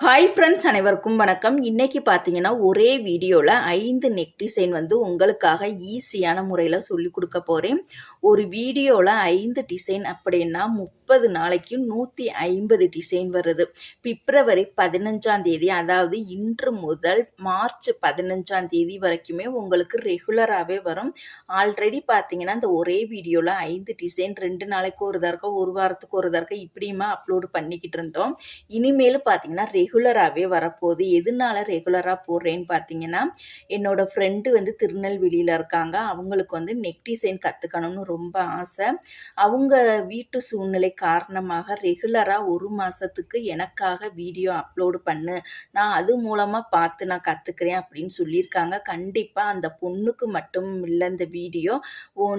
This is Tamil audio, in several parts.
ஹாய் ஃப்ரெண்ட்ஸ், அனைவருக்கும் வணக்கம். இன்னைக்கு பார்த்தீங்கன்னா ஒரே வீடியோவில் 5 நெக் டிசைன் உங்களுக்காக ஈஸியான முறையில் சொல்லி கொடுக்க போகிறேன். ஒரு வீடியோவில் 5 டிசைன் அப்படின்னா 30 நாளைக்கு 150 டிசைன் வருது. பிப்ரவரி 15ஆம் தேதி, அதாவது இன்று முதல் மார்ச் 15ஆம் தேதி வரைக்குமே உங்களுக்கு ரெகுலராகவே வரும். ஆல்ரெடி பார்த்தீங்கன்னா இந்த ஒரே வீடியோவில் 5 டிசைன் 2 நாளைக்கு ஒரு தடவை, ஒரு வாரத்துக்கு ஒரு தடவை இப்படியுமா அப்லோடு பண்ணிக்கிட்டு இருந்தோம். இனிமேல் பார்த்தீங்கன்னா ரெகுலராகவே வரப்போகுது. எதனால ரெகுலராக போடுறேன்னு பார்த்தீங்கன்னா, என்னோட ஃப்ரெண்டு திருநெல்வேலியில் இருக்காங்க. அவங்களுக்கு நெக் டிசைன் கற்றுக்கணும்னு ரொம்ப ஆசை. அவங்க வீட்டு சூழ்நிலை காரணமாக ரெகுலராக 1 மாதத்துக்கு எனக்காக வீடியோ அப்லோடு பண்ணு, நான் அது மூலமாக பார்த்து நான் கற்றுக்கிறேன் அப்படின்னு சொல்லியிருக்காங்க. கண்டிப்பாக அந்த பொண்ணுக்கு மட்டும் இல்லை இந்த வீடியோ,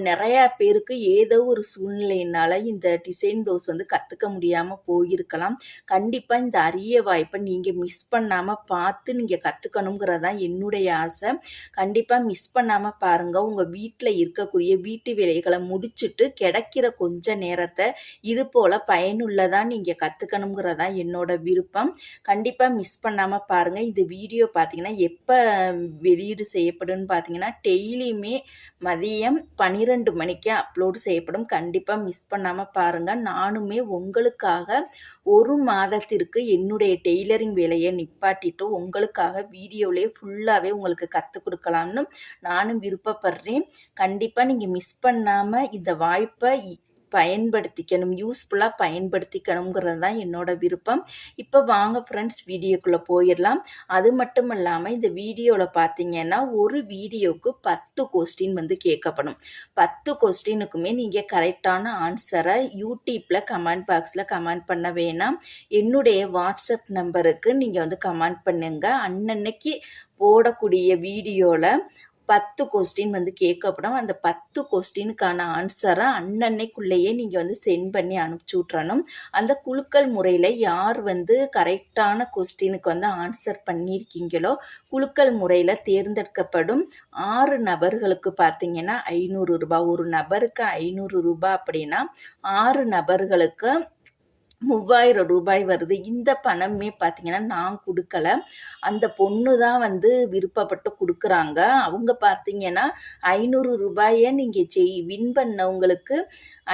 நிறையா பேருக்கு ஏதோ ஒரு சூழ்நிலையினால இந்த டிசைன் ப்ளவுஸ் கற்றுக்க முடியாமல் போயிருக்கலாம். கண்டிப்பாக இந்த அரிய வாய்ப்பை நீங்கள் மிஸ் பண்ணாமல் பார்த்து நீங்கள் கற்றுக்கணுங்கிறது தான் என்னுடைய ஆசை. கண்டிப்பாக மிஸ் பண்ணாமல் பாருங்கள். உங்கள் வீட்டில் இருக்கக்கூடிய வீட்டு வேலைகளை முடிச்சுட்டு கிடைக்கிற கொஞ்ச நேரத்தை இது போல் பயனுள்ளதாக நீங்கள் கற்றுக்கணுங்கிறது தான் என்னோட விருப்பம். கண்டிப்பாக மிஸ் பண்ணாமல் பாருங்கள். இந்த வீடியோ பார்த்தீங்கன்னா எப்போ வெளியீடு செய்யப்படும்னு பார்த்தீங்கன்னா டெய்லியுமே மதியம் 12 மணிக்கு அப்லோடு செய்யப்படும். கண்டிப்பாக மிஸ் பண்ணாமல் பாருங்கள். நானுமே உங்களுக்காக 1 மாதத்திற்கு என்னுடைய டெய்லரிங் வேலையை நிப்பாட்டிட்டு உங்களுக்காக வீடியோவிலே ஃபுல்லாகவே உங்களுக்கு கற்றுக் கொடுக்கலாம்னு நானும் விருப்பப்படுறேன். கண்டிப்பாக நீங்கள் மிஸ் பண்ணாமல் இந்த வாய்ப்பை பயன்படுத்திக்கணும், யூஸ்ஃபுல்லாக பயன்படுத்திக்கணுங்கிறது தான் என்னோட விருப்பம். இப்போ வாங்க ஃப்ரெண்ட்ஸ் வீடியோக்குள்ளே போயிடலாம். அது மட்டும் இல்லாமல் இந்த வீடியோவில் பார்த்தீங்கன்னா ஒரு வீடியோவுக்கு 10 கொஸ்டின் கேட்கப்படும். 10 கொஸ்டினுக்குமே நீங்கள் கரெக்டான ஆன்சரை யூடியூப்பில் கமெண்ட் பாக்ஸில் கமெண்ட் பண்ண வேணாம். என்னுடைய வாட்ஸ்அப் நம்பருக்கு நீங்கள் கமெண்ட் பண்ணுங்க. அன்னன்னைக்கு போடக்கூடிய வீடியோவில் 10 கொஸ்டின் கேட்கப்படும். அந்த 10 கொஸ்டினுக்கான ஆன்சரை அன்னன்னைக்குள்ளேயே நீங்கள் சென்ட் பண்ணி அனுப்பிச்சி விட்றணும். அந்த குலுக்கல் முறையில் யார் கரெக்டான கொஸ்டினுக்கு ஆன்சர் பண்ணியிருக்கீங்களோ குலுக்கல் முறையில் தேர்ந்தெடுக்கப்படும் 6 நபர்களுக்கு பார்த்தீங்கன்னா 500 ரூபாய். ஒரு நபருக்கு 500 ரூபாய் அப்படின்னா 6 நபர்களுக்கு 3000 ரூபாய் வருது. இந்த பணமே பார்த்தீங்கன்னா நான் கொடுக்கல, அந்த பொண்ணு தான் விருப்பப்பட்டு கொடுக்குறாங்க. அவங்க பார்த்தீங்கன்னா 500 ரூபாயை நீங்கள் வின் பண்ணவங்களுக்கு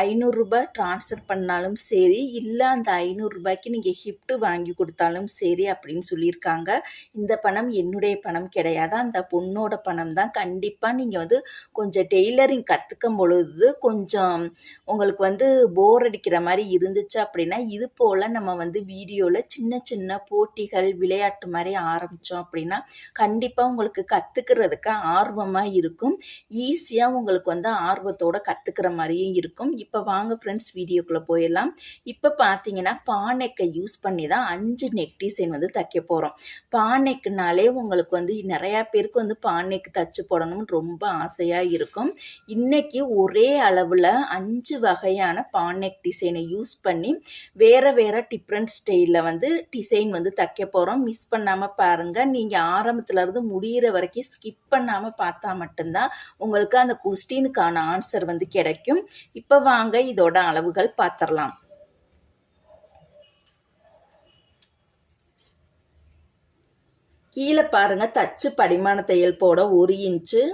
500 ரூபாய் ட்ரான்ஸ்ஃபர் பண்ணாலும் சரி, இல்லை அந்த 500 ரூபாய்க்கு நீங்கள் கிஃப்ட் வாங்கி கொடுத்தாலும் சரி அப்படின்னு சொல்லியிருக்காங்க. இந்த பணம் என்னுடைய பணம் கிடையாது, அந்த பொண்ணோட பணம் தான். கண்டிப்பாக நீங்கள் கொஞ்சம் டெய்லரிங் கற்றுக்கும் பொழுது கொஞ்சம் உங்களுக்கு போர் அடிக்கிற மாதிரி இருந்துச்சு அப்படின்னா இது போல் நம்ம வீடியோவில் சின்ன சின்ன போட்டிகள் விளையாட்டு மாதிரி ஆரம்பித்தோம் அப்படின்னா கண்டிப்பாக உங்களுக்கு கற்றுக்கிறதுக்கு ஆர்வமாக இருக்கும். ஈஸியாக உங்களுக்கு ஆர்வத்தோடு கற்றுக்கிற மாதிரியும் இருக்கும். இப்போ வாங்க ஃப்ரெண்ட்ஸ் வீடியோக்குள்ளே போயிடலாம். இப்போ பார்த்தீங்கன்னா பானைக்கை யூஸ் பண்ணி தான் 5 நெக் டிசைன் தைக்க போகிறோம். பானைக்குனாலே உங்களுக்கு நிறையா பேருக்கு பானைக்கு தச்சு போடணும்னு ரொம்ப ஆசையாக இருக்கும். இன்றைக்கி ஒரே அளவில் 5 வகையான பானைக் டிசைனை யூஸ் பண்ணி வேறு டிஃப்ரெண்ட் ஸ்டைலில் டிசைன் தைக்க போகிறோம். மிஸ் பண்ணாமல் பாருங்கள். நீங்கள் ஆரம்பத்துலேருந்து முடிகிற வரைக்கும் ஸ்கிப் பண்ணாமல் பார்த்தா மட்டும்தான் உங்களுக்கு அந்த கொஸ்டினுக்கான ஆன்சர் கிடைக்கும். இப்போ வாங்க இதோட அளவுகள் பார்த்துடலாம். கீழே பாருங்கள், தச்சு படிமான தையல் போட 1 இன்ச்சு,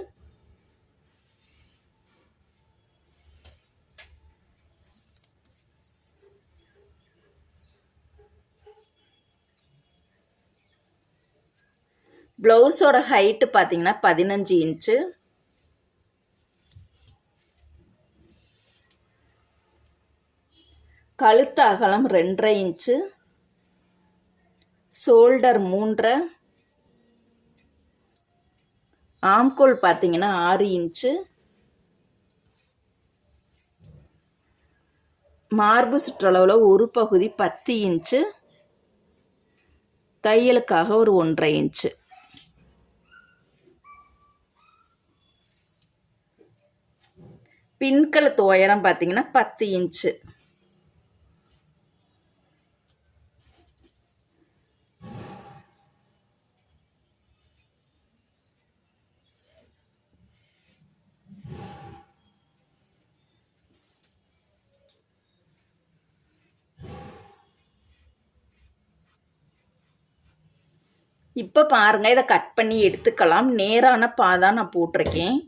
ப்ளவுஸோட ஹைட்டு பார்த்தீங்கன்னா 15 இன்ச்சு, கழுத்து அகலம் 2.5 இன்ச்சு, ஷோல்டர் 3, ஆம்கோல் பார்த்தீங்கன்னா 6 இன்ச்சு, மார்பு சுற்றளவில் ஒரு பகுதி 10 இன்ச்சு, தையலுக்காக ஒரு 1.5 இன்ச்சு. பின்கழுத்து உயரம் பார்த்தீங்கன்னா 10 இன்ச்சு. இப்போ பாருங்க, இதை கட் பண்ணி எடுத்துக்கலாம். நேரான பாதான் நான் போட்டிருக்கேன்.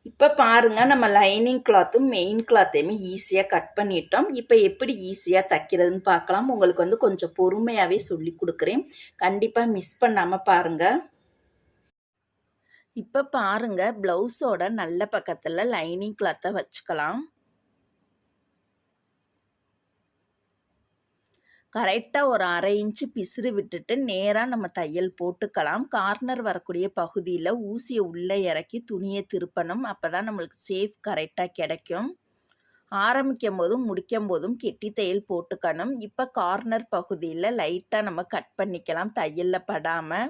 இப்போ பாருங்க, நம்ம லைனிங் கிளாத்தும் மெயின் கிளாத்தையுமே ஈஸியாக கட் பண்ணிட்டோம். இப்போ எப்படி ஈஸியாக தைக்கிறதுன்னு பார்க்கலாம். உங்களுக்கு வந்து கொஞ்சம் பொறுமையாகவே சொல்லி கொடுக்குறேன். கண்டிப்பாக மிஸ் பண்ணாமல் பாருங்கள். இப்போ பாருங்க, ப்ளவுஸோட நல்ல பக்கத்தில் லைனிங் கிளாத்தை வச்சுக்கலாம். கரெக்டாக ஒரு 1/2 இன்ச்சு பிசுறு விட்டுட்டு நேராக நம்ம தையல் போட்டுக்கலாம். கார்னர் வரக்கூடிய பகுதியில் ஊசியை உள்ளே இறக்கி துணியை திருப்பணும். அப்போ தான் நம்மளுக்கு சேஃப் கரெக்டாக கிடைக்கும். ஆரம்பிக்கும் போதும் முடிக்கும் போதும் கெட்டி தையல் போட்டுக்கணும். இப்போ கார்னர் பகுதியில் லைட்டாக நம்ம கட் பண்ணிக்கலாம், தையலில் படாமல்.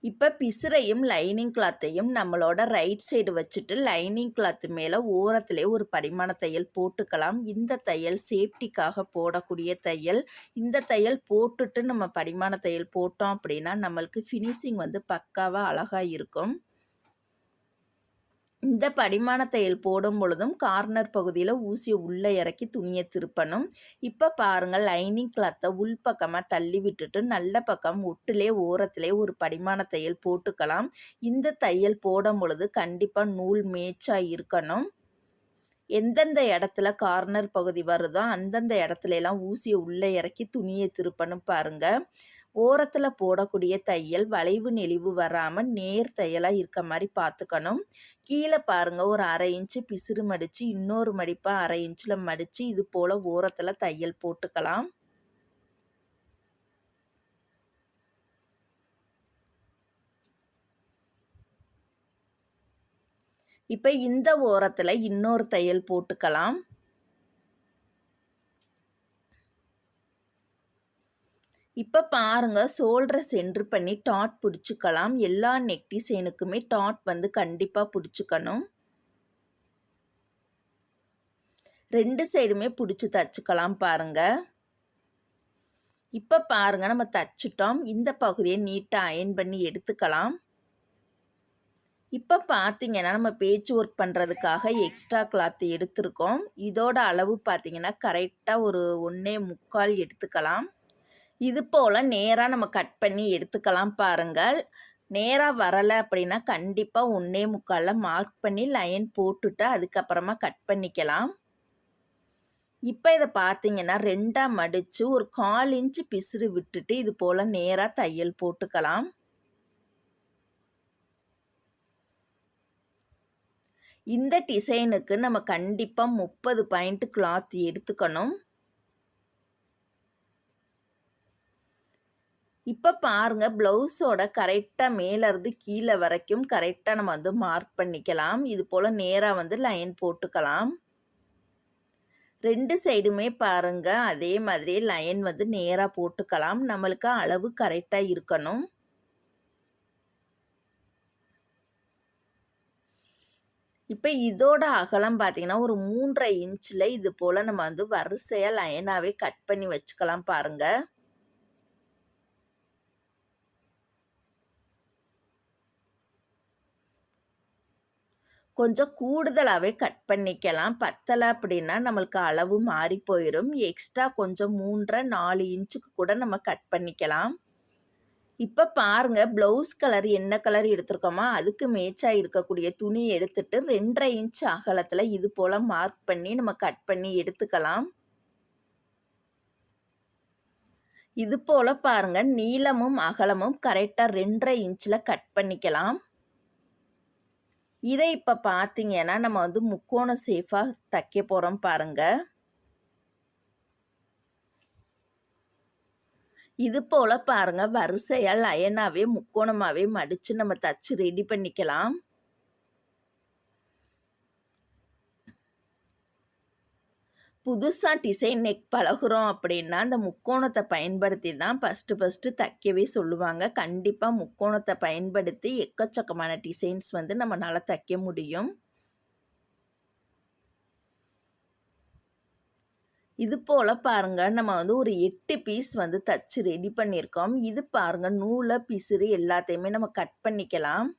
இப்போ பிசுரையும் லைனிங் கிளாத்தையும் நம்மளோட ரைட் சைடு வச்சுட்டு லைனிங் கிளாத்து மேலே ஓரத்திலே ஒரு படிமான தையல் போட்டுக்கலாம். இந்த தையல் சேஃப்டிக்காக போடக்கூடிய தையல். இந்த தையல் போட்டுட்டு நம்ம படிமான தையல் போட்டோம் அப்படின்னா நம்மளுக்கு ஃபினிஷிங் வந்து பக்காவாக அழகாக இருக்கும். இந்த படிமான தையல் போடும் பொழுதும் கார்னர் பகுதியில் ஊசியை உள்ளே இறக்கி துணியை திருப்பணும். இப்போ பாருங்கள், லைனிங் கிளாத்தை உள்பக்கமாக தள்ளி விட்டுட்டு நல்ல பக்கம் ஒட்டிலே ஓரத்திலே ஒரு படிமான தையல் போட்டுக்கலாம். இந்த தையல் போடும் பொழுது கண்டிப்பாக நூல் மேட்சாக இருக்கணும். எந்தெந்த இடத்துல கார்னர் பகுதி வருதோ அந்தந்த இடத்துலலாம் ஊசியை உள்ளே இறக்கி துணியை திருப்பணும் பாருங்கள். ஓரத்தில் போடக்கூடிய தையல் வளைவு நெளிவு வராமல் நேர் தையலாக இருக்க மாதிரி பார்த்துக்கணும். கீழே பாருங்கள், ஒரு 1/2 இன்ச்சு பிசுறு மடித்து இன்னொரு மடிப்பாக 1/2 இன்ச்சில் மடித்து இது போல் ஓரத்தில் தையல் போட்டுக்கலாம். இப்போ இந்த ஓரத்தில் இன்னொரு தையல் போட்டுக்கலாம். இப்போ பாருங்க, ஷோல்டரை சென்டர் பண்ணி டாட் பிடிச்சிக்கலாம். எல்லா நெக் டிசைனுக்குமே டாட் வந்து கண்டிப்பாக பிடிச்சிக்கணும். 2 சைடுமே பிடிச்சி தச்சுக்கலாம் பாருங்க. இப்போ பாருங்க, நம்ம தச்சுட்டோம். இந்த பகுதியை நீட்டாக அயன் பண்ணி எடுத்துக்கலாம். இப்போ பார்த்தீங்கன்னா நம்ம பேட்ச் ஒர்க் பண்ணுறதுக்காக எக்ஸ்ட்ரா கிளாத் எடுத்திருக்கோம். இதோட அளவு பார்த்தீங்கன்னா கரெக்டாக ஒரு 1.25 எடுத்துக்கலாம். இது போல் நேராக நம்ம கட் பண்ணி எடுத்துக்கலாம் பாருங்கள். நேராக வரலை அப்படின்னா கண்டிப்பாக 1.25 மார்க் பண்ணி லைன் போட்டுட்டு அதுக்கப்புறமா கட் பண்ணிக்கலாம். இப்போ இதை பார்த்தீங்கன்னா 2ஆக மடித்து ஒரு 1/4 இன்ச்சு பிசுறு விட்டுட்டு இது போல் நேராக தையல் போட்டுக்கலாம். இந்த டிசைனுக்கு நம்ம கண்டிப்பாக 30 பாயிண்ட் கிளாத் எடுத்துக்கணும். இப்போ பாருங்கள், ப்ளவுஸோட கரெக்டாக மேலேருந்து கீழே வரைக்கும் கரெக்டாக நம்ம வந்து மார்க் பண்ணிக்கலாம். இது போல் நேராக வந்து லைன் போட்டுக்கலாம். 2 சைடுமே பாருங்கள், அதே மாதிரி லைன் வந்து நேராக போட்டுக்கலாம். நம்மளுக்கு அளவு கரெக்டாக இருக்கணும். இப்போ இதோட அகலம் பார்த்தீங்கன்னா ஒரு 3.5 இன்ச்சில் இது போல் நம்ம வந்து வரிசையாக லைனாகவே கட் பண்ணி வச்சுக்கலாம் பாருங்கள். கொஞ்சம் கூடுதலாகவே கட் பண்ணிக்கலாம். பத்தலை அப்படின்னா நம்மளுக்கு அளவு மாறி போயிடும். எக்ஸ்ட்ரா கொஞ்சம் 3.5-4 இன்ச்சுக்கு கூட நம்ம கட் பண்ணிக்கலாம். இப்போ பாருங்கள், ப்ளவுஸ் கலர் என்ன கலர் எடுத்துருக்கோமோ அதுக்கு மேட்சாக இருக்கக்கூடிய துணி எடுத்துட்டு 2.5 இன்ச் அகலத்தில் இது போல் மார்க் பண்ணி நம்ம கட் பண்ணி எடுத்துக்கலாம். இது போல் பாருங்கள், நீளமும் அகலமும் கரெக்டாக 2.5 இன்ச்சில் கட் பண்ணிக்கலாம். இதை இப்போ பார்த்தீங்கன்னா நம்ம வந்து முக்கோண சேஃபாக தைக்க போகிறோம் பாருங்கள். இது போல் பாருங்கள், வரிசையாக லைனாகவே முக்கோணமாகவே மடித்து நம்ம தச்சு ரெடி பண்ணிக்கலாம். புதுசாக டிசைன் நெக் பழகுறோம் அப்படின்னா அந்த முக்கோணத்தை பயன்படுத்தி தான் ஃபஸ்ட்டு தைக்கவே சொல்லுவாங்க. கண்டிப்பாக முக்கோணத்தை பயன்படுத்தி எக்கச்சக்கமான டிசைன்ஸ் வந்து நம்மளால் தைக்க முடியும். இது போல் பாருங்கள், நம்ம வந்து ஒரு 8 பீஸ் வந்து தச்சு ரெடி பண்ணியிருக்கோம். இது பாருங்கள், நூலை பிசுறு எல்லாத்தையுமே நம்ம கட் பண்ணிக்கலாம்.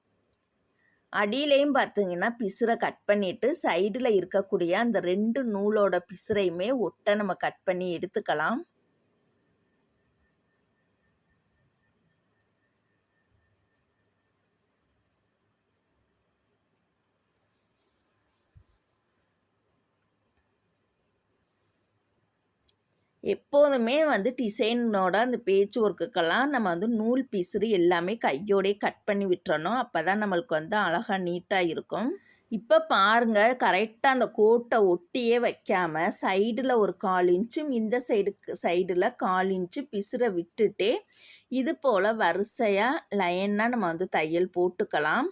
அடியிலையும் பார்த்தீங்கன்னா பிசுரை கட் பண்ணிவிட்டு சைடில் இருக்கக்கூடிய அந்த 2 நூலோட பிசுரையுமே ஒட்ட நம்ம கட் பண்ணி எடுத்துக்கலாம். எப்போதுமே வந்து டிசைனோட அந்த பேட்ச் ஒர்க்குக்கெல்லாம் நம்ம வந்து நூல் பிசுறு எல்லாமே கையோடே கட் பண்ணி விட்டுறணும். அப்போ தான் நம்மளுக்கு வந்து அழகாக நீட்டாக இருக்கும். இப்போ பாருங்கள், கரெக்டாக அந்த கோட்டை ஒட்டியே வைக்காமல் சைடில் ஒரு 1/4 இன்ச்சும் இந்த சைடில் 1/4 இன்ச்சு பிசுரை விட்டுட்டு இது போல் வரிசையாக லைனாக நம்ம வந்து தையல் போட்டுக்கலாம்.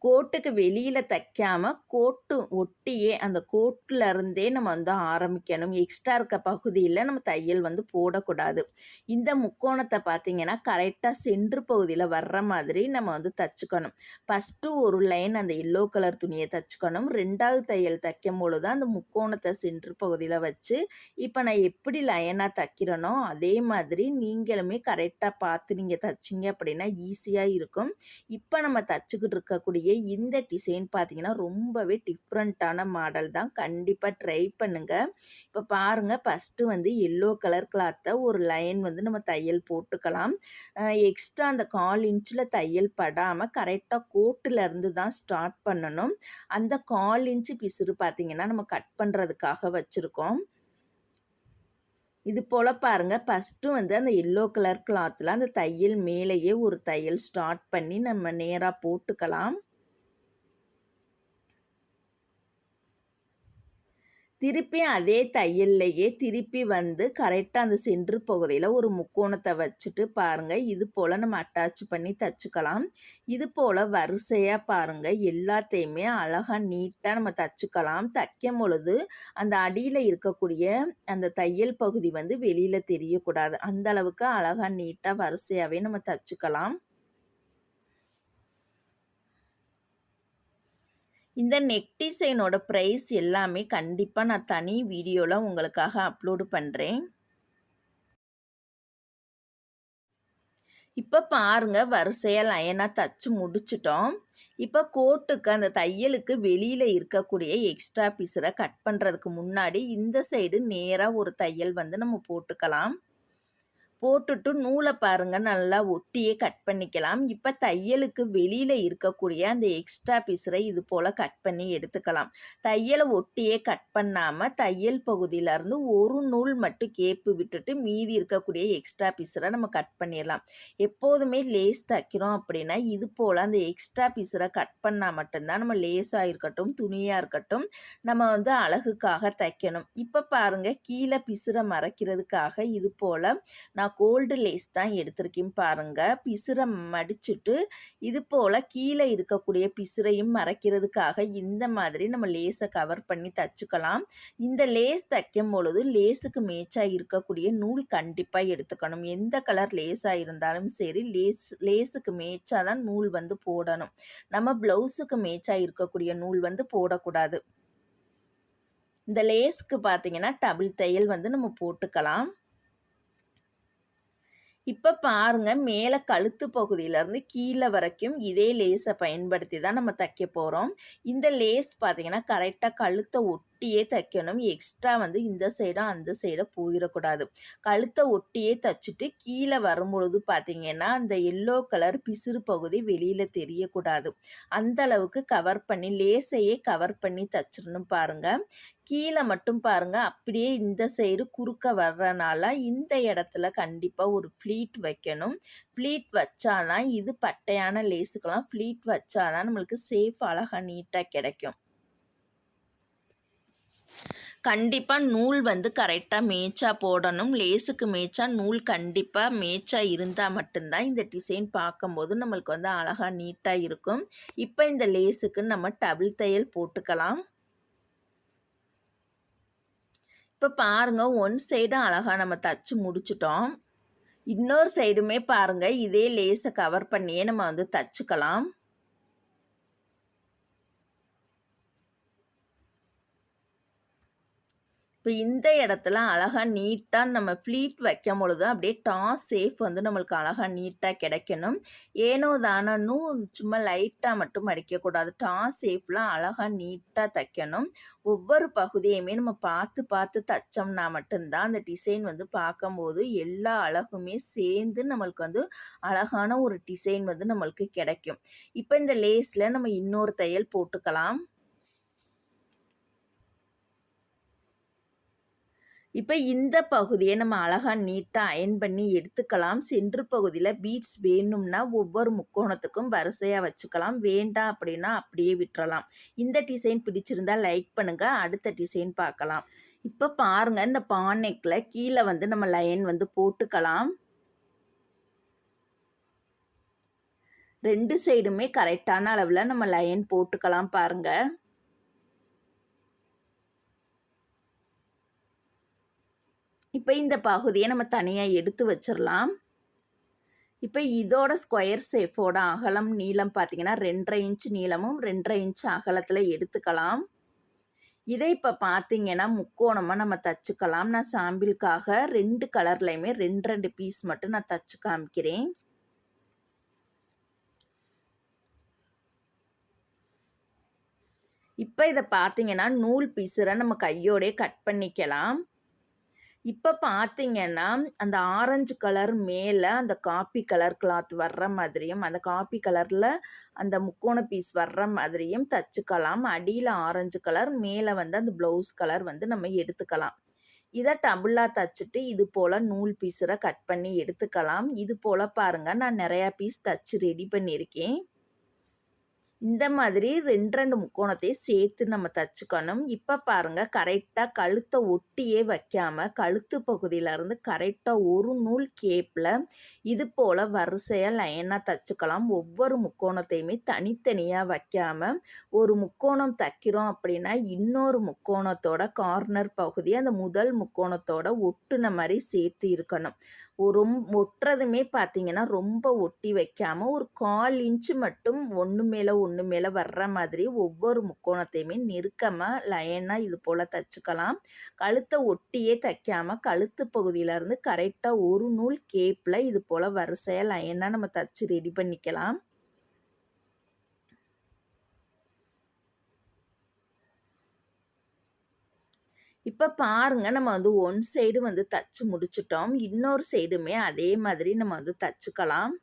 கோட்டுக்கு வெளியில் தைக்காமல் கோட்டு ஒட்டியே அந்த கோட்டில் இருந்தே நம்ம வந்து ஆரம்பிக்கணும். எக்ஸ்ட்ரா இருக்க பகுதியில் நம்ம தையல் வந்து போடக்கூடாது. இந்த முக்கோணத்தை பார்த்திங்கன்னா கரெக்டாக சென்ட்ரு பகுதியில் வர்ற மாதிரி நம்ம வந்து தைச்சிக்கணும். ஃபஸ்ட்டு ஒரு லைன் அந்த எல்லோ கலர் துணியை தைச்சிக்கணும். 2வது தையல் தைக்கும் பொழுது அந்த முக்கோணத்தை சென்ட்ரு பகுதியில் வச்சு இப்போ நான் எப்படி லைனாக தைக்கிறேனோ அதே மாதிரி நீங்களுமே கரெக்டாக பார்த்து நீங்கள் தைச்சிங்க அப்படின்னா ஈஸியாக இருக்கும். இப்போ நம்ம தைச்சிக்கிட்டு இருக்கக்கூடிய இந்த டிசைன் பார்த்தீங்கன்னா ரொம்பவே டிஃப்ரெண்ட்டான மாடல் தான். கண்டிப்பாக ட்ரை பண்ணுங்கள். இப்போ பாருங்கள், ஃபஸ்ட்டு வந்து எல்லோ கலர் கிளாத்தை ஒரு லைன் வந்து நம்ம தையல் போட்டுக்கலாம். எக்ஸ்ட்ரா அந்த 1/4 இன்ச்சில் தையல் படாமல் கரெக்டாக கோட்டிலேருந்து தான் ஸ்டார்ட் பண்ணணும். அந்த 1/4 இன்ச்சு பிசுறு பார்த்திங்கன்னா நம்ம கட் பண்ணுறதுக்காக வச்சுருக்கோம். இது போல் பாருங்கள், ஃபஸ்ட்டு வந்து அந்த எல்லோ கலர் கிளாத்தில் அந்த தையல் மேலேயே ஒரு தையல் ஸ்டார்ட் பண்ணி நம்ம நேராக போட்டுக்கலாம். திருப்பி அதே தையல்லையே திருப்பி வந்து கரெக்டாக அந்த சென்ட்ரு பகுதியில் ஒரு முக்கோணத்தை வச்சுட்டு பாருங்கள், இது போல் நம்ம அட்டாச் பண்ணி தைச்சிக்கலாம். இது போல் வரிசையாக பாருங்கள், எல்லாத்தையுமே அழகாக நீட்டாக நம்ம தைச்சிக்கலாம். தைக்கும் பொழுது அந்த அடியில் இருக்கக்கூடிய அந்த தையல் பகுதி வந்து வெளியில் தெரியக்கூடாது. அந்த அளவுக்கு அழகாக நீட்டாக வரிசையாகவே நம்ம தைச்சிக்கலாம். இந்த நெக் டிசைனோட ப்ரைஸ் எல்லாமே கண்டிப்பாக நான் தனி வீடியோவில் உங்களுக்காக அப்லோடு பண்ணுறேன். இப்போ பாருங்கள், வரிசையாக லைனாக தச்சு முடிச்சிட்டோம். இப்போ கோட்டுக்கு அந்த தையலுக்கு வெளியில் இருக்கக்கூடிய எக்ஸ்ட்ரா பீஸரை கட் பண்ணுறதுக்கு முன்னாடி இந்த சைடு நேராக ஒரு தையல் வந்து நம்ம போட்டுக்கலாம். போட்டுட்டு நூலை பாருங்கள் நல்லா ஒட்டியே கட் பண்ணிக்கலாம். இப்போ தையலுக்கு வெளியில் இருக்கக்கூடிய அந்த எக்ஸ்ட்ரா பீஸரை இது போல் கட் பண்ணி எடுத்துக்கலாம். தையலை ஒட்டியே கட் பண்ணாமல் தையல் பகுதியிலேருந்து ஒரு நூல் மட்டும் கேப்பு விட்டுட்டு மீதி இருக்கக்கூடிய எக்ஸ்ட்ரா பீஸரை நம்ம கட் பண்ணிடலாம். எப்போதுமே லேஸ் தைக்கிறோம் அப்படின்னா இது போல் அந்த எக்ஸ்ட்ரா பீஸரை கட் பண்ணால் மட்டும்தான் நம்ம லேஸாக இருக்கட்டும் துணியாக இருக்கட்டும் நம்ம வந்து அழகுக்காக தைக்கணும். இப்போ பாருங்கள், கீழே பிசுரை மறைக்கிறதுக்காக இது போல் நான் கோல்டு லேஸ் தான் எடுத்திருக்கேன். பாருங்கள், பிசுரை மடிச்சுட்டு இது போல் கீழே இருக்கக்கூடிய பிசுரையும் மறைக்கிறதுக்காக இந்த மாதிரி நம்ம லேஸை கவர் பண்ணி தைச்சிக்கலாம். இந்த லேஸ் தைக்கும் பொழுது லேஸுக்கு மேட்சாக இருக்கக்கூடிய நூல் கண்டிப்பாக எடுத்துக்கணும். எந்த கலர் லேஸாக இருந்தாலும் சரி லேஸுக்கு மேட்சாக தான் நூல் வந்து போடணும். நம்ம ப்ளவுஸுக்கு மேட்சாக இருக்கக்கூடிய நூல் வந்து போடக்கூடாது. இந்த லேஸுக்கு பார்த்திங்கன்னா டபுள் தையல் வந்து நம்ம போட்டுக்கலாம். இப்போ பாருங்கள், மேலே கழுத்து பகுதியிலேருந்து கீழே வரைக்கும் இதே லேஸை பயன்படுத்தி தான் நம்ம தைக்க போகிறோம். இந்த லேஸ் பார்த்திங்கன்னா கரெக்டாக கழுத்தை ஒட்டியே தைக்கணும். எக்ஸ்ட்ரா வந்து இந்த சைடும் அந்த சைடும் போயிடக்கூடாது. கழுத்தை ஒட்டியே தைச்சிட்டு கீழே வரும்பொழுது பார்த்திங்கன்னா அந்த எல்லோ கலர் பிசுறு பகுதி வெளியில் தெரியக்கூடாது. அந்த அளவுக்கு கவர் பண்ணி லேஸையே கவர் பண்ணி தைச்சிடணும். பாருங்கள், கீழே மட்டும் பாருங்கள் அப்படியே இந்த சைடு குறுக்க வர்றனால இந்த இடத்துல கண்டிப்பாக ஒரு ஃப்ளீட் வைக்கணும். ஃப்ளீட் வச்சாதான் இது பட்டையான லேஸுக்கெல்லாம் ஃப்ளீட் வச்சாதான் நம்மளுக்கு சேஃப் அழகாக நீட்டாக கிடைக்கும். கண்டிப்பாக நூல் வந்து கரெக்டாக மேட்சாக போடணும். லேஸுக்கு மேட்சாக நூல் கண்டிப்பாக மேட்சாக இருந்தால் மட்டும்தான் இந்த டிசைன் பார்க்கும்போது நம்மளுக்கு வந்து அழகாக நீட்டாக இருக்கும். இப்போ இந்த லேஸுக்கு நம்ம டபுள் தையல் போட்டுக்கலாம். இப்போ பாருங்கள், ஒன் சைடு அழகாக நம்ம தச்சு முடிச்சிட்டோம். இன்னொரு சைடுமே பாருங்கள், இதே லேஸை கவர் பண்ணியே நம்ம வந்து தச்சுக்கலாம். இப்போ இந்த இடத்துல அழகாக நீட்டாக நம்ம ஃப்ளீட் வைக்கும் பொழுது அப்படியே டாஸ் சேஃப் வந்து நம்மளுக்கு அழகாக நீட்டாக கிடைக்கணும். ஏனோ தானன்னு சும்மா லைட்டாக மட்டும் அடிக்கக்கூடாது. டாஸ் சேஃப்லாம் அழகாக நீட்டாக தைக்கணும். ஒவ்வொரு பகுதியுமே நம்ம பார்த்து பார்த்து தைச்சோம்னா மட்டும்தான் அந்த டிசைன் வந்து பார்க்கும்போது எல்லா அழகுமே சேர்ந்து நம்மளுக்கு வந்து அழகான ஒரு டிசைன் வந்து நம்மளுக்கு கிடைக்கும். இப்போ இந்த லேஸில் நம்ம இன்னொரு தையல் போட்டுக்கலாம். இப்போ இந்த பகுதியை நம்ம அழகாக நீட்டாக அயன் பண்ணி எடுத்துக்கலாம். சென்ட்ரு பகுதியில் பீட்ஸ் வேணும்னா ஒவ்வொரு முக்கோணத்துக்கும் வரிசையாக வச்சுக்கலாம். வேண்டாம் அப்படின்னா அப்படியே விட்டுறலாம். இந்த டிசைன் பிடிச்சிருந்தா லைக் பண்ணுங்கள். அடுத்த டிசைன் பார்க்கலாம். இப்போ பாருங்கள், இந்த பானைக்கில் கீழே வந்து நம்ம லைன் வந்து போட்டுக்கலாம். 2 சைடுமே கரெக்டான அளவில் நம்ம லைன் போட்டுக்கலாம் பாருங்கள். இப்போ இந்த பகுதியை நம்ம தனியாக எடுத்து வச்சிடலாம். இப்போ இதோட ஸ்கொயர் ஷேப்போட அகலம் நீளம் பார்த்திங்கன்னா 2.5 இன்ச் நீளமும் 2.5 இன்ச் அகலத்தில் எடுத்துக்கலாம். இதை இப்போ பார்த்திங்கன்னா முக்கோணமாக நம்ம தச்சுக்கலாம். நான் சாம்பிளுக்காக 2 கலர்லையுமே 2 பீஸ் மட்டும் நான் தச்சு காமிக்கிறேன். இப்போ இதை பார்த்திங்கன்னா நூல் பீஸரை நம்ம கையோடே கட் பண்ணிக்கலாம். இப்போ பார்த்திங்கன்னா அந்த ஆரஞ்சு கலர் மேலே அந்த காப்பி கலர் கிளாத் வர்ற மாதிரியும் அந்த காப்பி கலரில் அந்த முக்கோண பீஸ் வர்ற மாதிரியும் தச்சுக்கலாம். அடியில் ஆரஞ்சு கலர், மேலே வந்து அந்த ப்ளவுஸ் கலர் வந்து நம்ம எடுத்துக்கலாம். இதை டபுளாக தச்சுட்டு இது போல் நூல் பீஸரை கட் பண்ணி எடுத்துக்கலாம். இது போல் பாருங்கள், நான் நிறையா பீஸ் தச்சு ரெடி பண்ணியிருக்கேன். இந்த மாதிரி 2 முக்கோணத்தையும் சேர்த்து நம்ம தச்சுக்கணும். இப்போ பாருங்கள், கரெக்டாக கழுத்தை ஒட்டியே வைக்காமல் கழுத்து பகுதியிலேருந்து கரெக்டாக ஒரு நூல் கேப்பில் இது போல் வரிசையாக லைனாக தச்சுக்கலாம். ஒவ்வொரு முக்கோணத்தையுமே தனித்தனியாக வைக்காமல் ஒரு முக்கோணம் தைக்கிறோம் அப்படின்னா இன்னொரு முக்கோணத்தோட கார்னர் பகுதி அந்த முதல் முக்கோணத்தோட ஒட்டுன மாதிரி சேர்த்து இருக்கணும். ஒட்டுறதுமே பார்த்திங்கன்னா ரொம்ப ஒட்டி வைக்காமல் ஒரு 1/4 இன்ச்சு மட்டும் ஒன்று மேலே வர்ற மாதிரி ஒவ்வொரு முக்கோணத்தையுமே நெருக்கமாக லைனாக இது போல் தச்சுக்கலாம். கழுத்தை ஒட்டியே தைக்காமல் கழுத்து பகுதியிலேருந்து கரெக்டாக ஒரு நூல் கேப்பில் இது போல் வரிசையாக லைனாக நம்ம தச்சு ரெடி பண்ணிக்கலாம். இப்போ பாருங்கள், நம்ம வந்து ஒன் சைடு வந்து தச்சு முடிச்சிட்டோம். இன்னொரு சைடுமே அதே மாதிரி நம்ம வந்து தச்சுக்கலாம்.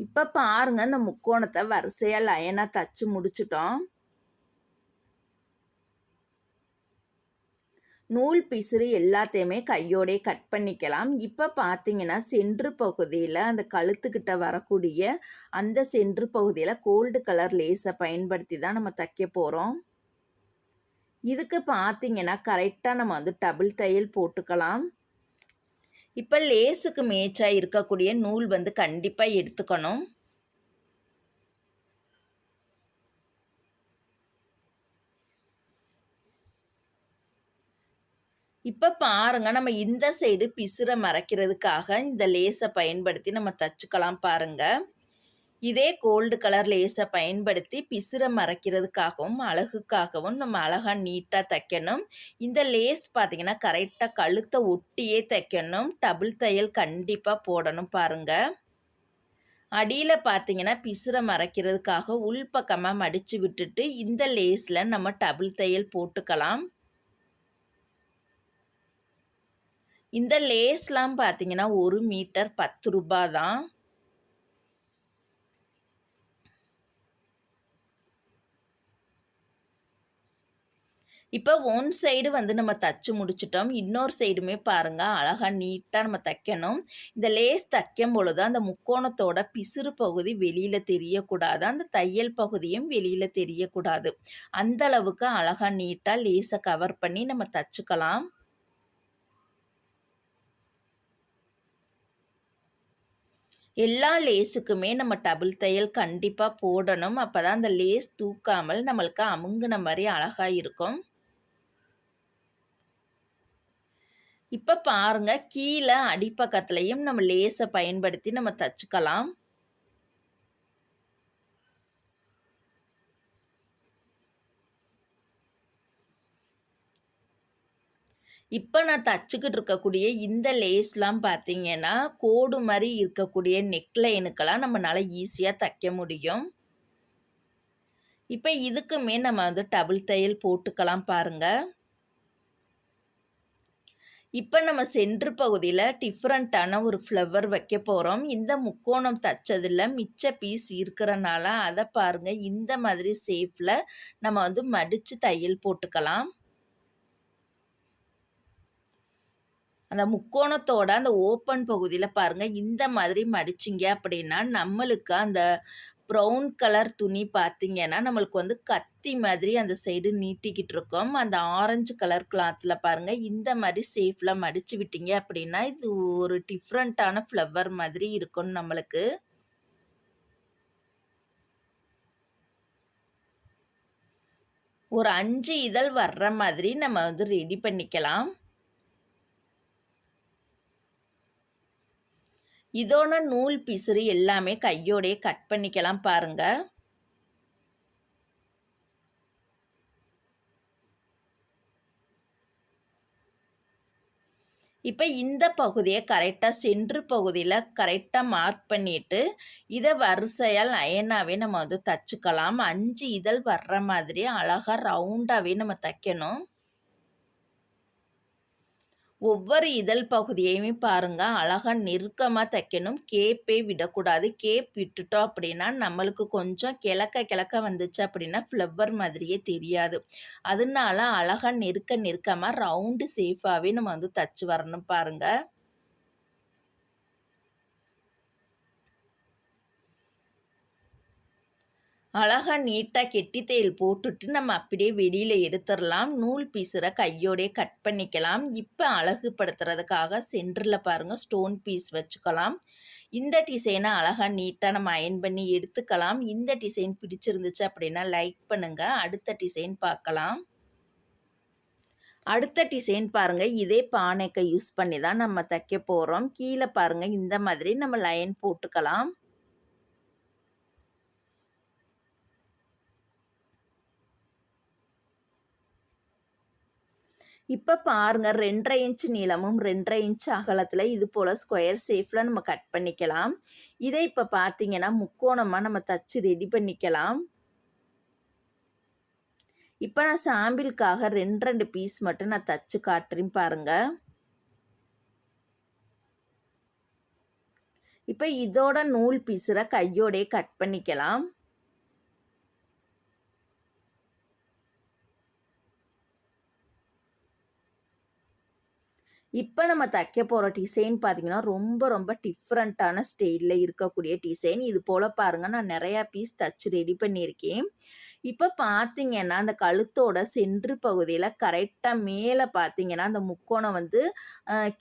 இப்போ பாருங்கள், இந்த முக்கோணத்தை வரிசையாக லைனாக தச்சு முடிச்சிட்டோம். நூல் பிசுறு எல்லாத்தையுமே கையோடே கட் பண்ணிக்கலாம். இப்போ பார்த்தீங்கன்னா சென்ட்ரு பகுதியில் அந்த கழுத்துக்கிட்ட வரக்கூடிய அந்த சென்ட்ரு பகுதியில் கோல்டு கலர் லேஸை பயன்படுத்தி தான் நம்ம தைக்க போகிறோம். இதுக்கு பார்த்தீங்கன்னா கரெக்டாக நம்ம வந்து டபுள் தையல் போட்டுக்கலாம். இப்போ லேஸுக்கு மேட்சாக இருக்கக்கூடிய நூல் வந்து கண்டிப்பாக எடுத்துக்கணும். இப்போ பாருங்கள், நம்ம இந்த சைடு பிசுரை மறைக்கிறதுக்காக இந்த லேஸை பயன்படுத்தி நம்ம தச்சுக்கலாம் பாருங்கள். இதே கோல்டு கலர் லேஸை பயன்படுத்தி பிசுரை மறைக்கிறதுக்காகவும் அழகுக்காகவும் நம்ம அழகாக நீட்டாக தைக்கணும். இந்த லேஸ் பார்த்திங்கன்னா கரெக்டாக கழுத்தை ஒட்டியே தைக்கணும். டபுள் தையல் கண்டிப்பாக போடணும் பாருங்கள். அடியில் பார்த்திங்கன்னா பிசுரை மறைக்கிறதுக்காக உள்பக்கமாக மடித்து விட்டுட்டு இந்த லேஸில் நம்ம டபுள் தையல் போட்டுக்கலாம். இந்த லேஸ்லாம் பார்த்திங்கன்னா 1 மீட்டர் 10 ரூபாய் தான். இப்போ ஒன் சைடு வந்து நம்ம தச்சு முடிச்சிட்டோம். இன்னொரு சைடுமே பாருங்க அழகா நீட்டா நம்ம தைக்கணும். இந்த லேஸ் தைக்கும் பொழுது அந்த முக்கோணத்தோட பிசுறு பகுதி வெளியில தெரியக்கூடாது. அந்த தையல் பகுதியும் வெளியில தெரியக்கூடாது. அந்த அளவுக்கு அழகா நீட்டா லேஸை கவர் பண்ணி நம்ம தச்சுக்கலாம். எல்லா லேஸுக்குமே நம்ம டபுள் தையல் கண்டிப்பா போடணும். அப்பதான் அந்த லேஸ் தூக்காமல் நம்மளுக்கு அமுங்குன மாரி அழகா இருக்கும். இப்ப பாருங்க கீழ அடிப்பக்கத்திலயும் நம்ம லேஸை பயன்படுத்தி நம்ம தச்சுக்கலாம். இப்ப நான் தச்சுக்கிட்டு இருக்கக்கூடிய இந்த லேஸ்லாம் பார்த்தீங்கன்னா, கோடு மாரி இருக்கக்கூடிய நெக்லைனுக்கெல்லாம் நம்மனால ஈஸியா தைக்க முடியும். இப்ப இதுக்குமே நம்ம வந்து டபுள் தையல் போட்டுக்கலாம் பாருங்க. இப்ப நம்ம சென்டர் பகுதியில டிஃபரண்டான ஒரு ஃப்ளவர் வைக்க போறோம். இந்த முக்கோணம் தச்சதுல மிச்ச பீஸ் இருக்கிறனால, அத பாருங்க இந்த மாதிரி ஷேப்ல நம்ம வந்து மடிச்சு தையல் போட்டுக்கலாம். அந்த முக்கோணத்தோட அந்த ஓப்பன் பகுதியில பாருங்க இந்த மாதிரி மடிச்சிங்க அப்படின்னா, நம்மளுக்கு அந்த ப்ரவுன் கலர் துணி பார்த்தீங்கன்னா, நம்மளுக்கு வந்து கத்தி மாதிரி அந்த சைடு நீட்டிக்கிட்டு இருக்கும். அந்த ஆரஞ்சு கலர் கிளாத்ல பாருங்க இந்த மாதிரி ஷேப்ல மடிச்சு விட்டீங்க அப்படின்னா, இது ஒரு டிஃப்ரெண்ட்டான ஃப்ளவர் மாதிரி இருக்கும் நம்மளுக்கு. ஒரு 5 இதழ் வர்ற மாதிரி நம்ம வந்து ரெடி பண்ணிக்கலாம். இதோட நூல் பிசுறு எல்லாமே கையோடயே கட் பண்ணிக்கலாம் பாருங்க. இப்ப இந்த பகுதிய கரெக்ட்டா சென்டர் பகுதியில கரெக்ட்டா மார்க் பண்ணிட்டு, இத வரிசையா லைனாவே நம்ம வந்து தச்சுக்கலாம். 5 இதழ் வர்ற மாதிரி அழகா ரவுண்டாவே நம்ம தைக்கணும். ஒவ்வொரு இதழ் பகுதியையுமே பாருங்க அழகா நெருக்கமா தைக்கணும். கேப்பே விடக்கூடாது. கேப் விட்டுட்டோம் அப்படின்னா, நம்மளுக்கு கொஞ்சம் கிழக்க வந்துச்சு அப்படின்னா, ஃப்ளவர் மாதிரியே தெரியாது. அதனால அழகா நெருக்கமா ரவுண்டு ஷேப்பாவே நம்ம வந்து தச்சு வரணும் பாருங்க. அழகா நீட்டா கெட்டி தையல் போட்டுட்டு நம்ம அப்படியே வெளியில எடுத்துறலாம். நூல் பீஸரை கையோடயே கட் பண்ணிக்கலாம். இப்ப அழகுபடுத்துறதுக்காக சென்டர்ல பாருங்க ஸ்டோன் பீஸ் வச்சுக்கலாம். இந்த டிசைனை அழகா நீட்டா நம்ம அயர்ன் பண்ணி எடுத்துக்கலாம். இந்த டிசைன் பிடிச்சிருந்துச்சு அப்படின்னா லைக் பண்ணுங்க. அடுத்த டிசைன் பார்க்கலாம். அடுத்த டிசைன் பாருங்க இதே பானைக்கை யூஸ் பண்ணி தான் நம்ம தைக்க போறோம். கீழே பாருங்க இந்த மாதிரி நம்ம லைன் போட்டுக்கலாம். இப்ப பாருங்க 2 1/2 இன்ச் நீளமும் 2 1/2 இன்ச் அகலத்துல இது போல ஸ்கொயர் ஷேப்ல நம்ம கட் பண்ணிக்கலாம். இதை இப்ப பார்த்தீங்கன்னா முக்கோணமா நம்ம தச்சு ரெடி பண்ணிக்கலாம். இப்ப நான் சாம்பிளுக்காக 2 2 பீஸ் மட்டும் நான் தச்சு காட்டுறேன் பாருங்க. இப்ப இதோட நூல் பீஸரை கையோடயே கட் பண்ணிக்கலாம். இப்ப நம்ம தைக்க போற டிசைன் பார்த்தீங்கன்னா, ரொம்ப டிஃப்ரெண்ட்டான ஸ்டைல்ல இருக்கக்கூடிய டிசைன். இது போல பாருங்க நான் நெறையா பீஸ் தச்சு ரெடி பண்ணியிருக்கேன். இப்ப பார்த்தீங்கன்னா, அந்த கழுத்தோட சென்டர் பகுதியில கரெக்ட்டா மேல பார்த்தீங்கன்னா, அந்த முக்கோணம் வந்து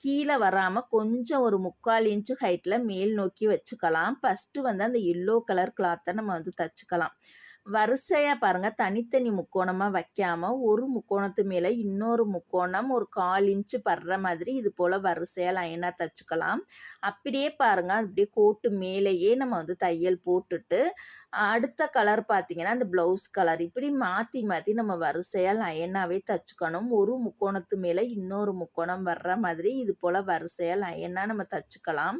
கீழ வராம கொஞ்சம் ஒரு 3/4 இன்ச் ஹைட்ல மேல் நோக்கி வச்சுக்கலாம். ஃபர்ஸ்ட்டு வந்து அந்த எல்லோ கலர் கிளாத்த நம்ம வந்து தச்சுக்கலாம். வரிசையா பாருங்க தனித்தனி முக்கோணமா வைக்காம ஒரு முக்கோணத்து மேல இன்னொரு முக்கோணம் ஒரு 1/4 இன்ச் படுற மாதிரி இது போல வரிசையா லைனா தச்சுக்கலாம். அப்படியே பாருங்க அப்படியே கோட்டு மேலேயே நம்ம வந்து தையல் போட்டுட்டு அடுத்த கலர் பார்த்தீங்கன்னா அந்த ப்ளவுஸ் கலர் இப்படி மாத்தி நம்ம வரிசையா லைனாவே தச்சுக்கணும். ஒரு முக்கோணத்து மேல இன்னொரு முக்கோணம் வர்ற மாதிரி இது போல வரிசையா லைனா நம்ம தச்சுக்கலாம்.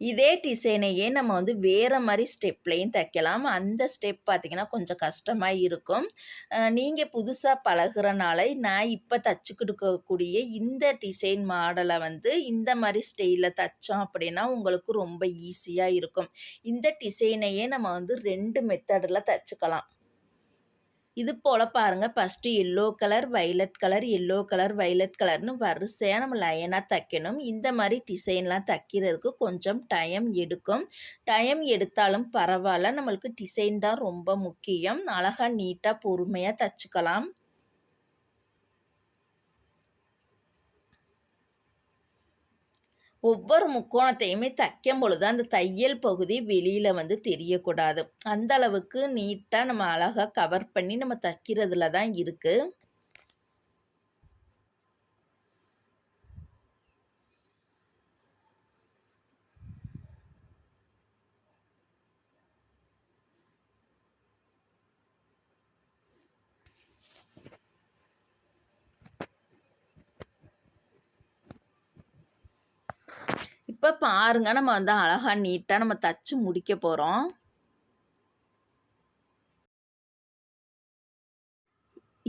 இதே டிசைனையே நம்ம வந்து வேறு மாதிரி ஸ்டெப்லேயும் தைக்கலாம். அந்த ஸ்டெப் பார்த்திங்கன்னா கொஞ்சம் கஷ்டமாக இருக்கும். நீங்கள் புதுசாக பழகுறனால நான் இப்போ தச்சு கொடுக்கக்கூடிய இந்த டிசைன் மாடலை வந்து இந்த மாதிரி ஸ்டைலில் தைச்சோம் அப்படின்னா உங்களுக்கு ரொம்ப ஈஸியாக இருக்கும். இந்த டிசைனையே நம்ம வந்து 2 மெத்தடில் தைச்சிக்கலாம். இது போல் பாருங்கள், first yellow colour, violet colour, yellow colour, violet கலர்னு வரிசையாக நம்ம லைனாக தைக்கணும். இந்த மாதிரி டிசைன்லாம் தைக்கிறதுக்கு கொஞ்சம் டைம் எடுக்கும். டைம் எடுத்தாலும் பரவாயில்ல, நம்மளுக்கு டிசைன் தான் ரொம்ப முக்கியம். அழகாக நீட்டாக பொறுமையாக தைச்சிக்கலாம். ஒவ்வொரு முக்கோணத்தையுமே தைக்கும் பொழுது அந்த தையல் பகுதி வெளியில் வந்து தெரியக்கூடாது. அந்த அளவுக்கு நீட்டாக நம்ம அழகாக கவர் பண்ணி நம்ம தைக்கிறதுல தான் இருக்குது. இப்போ பாருங்க, நம்ம வந்து அழகாக நீட்டாக நம்ம தச்சு முடிக்க போகிறோம்.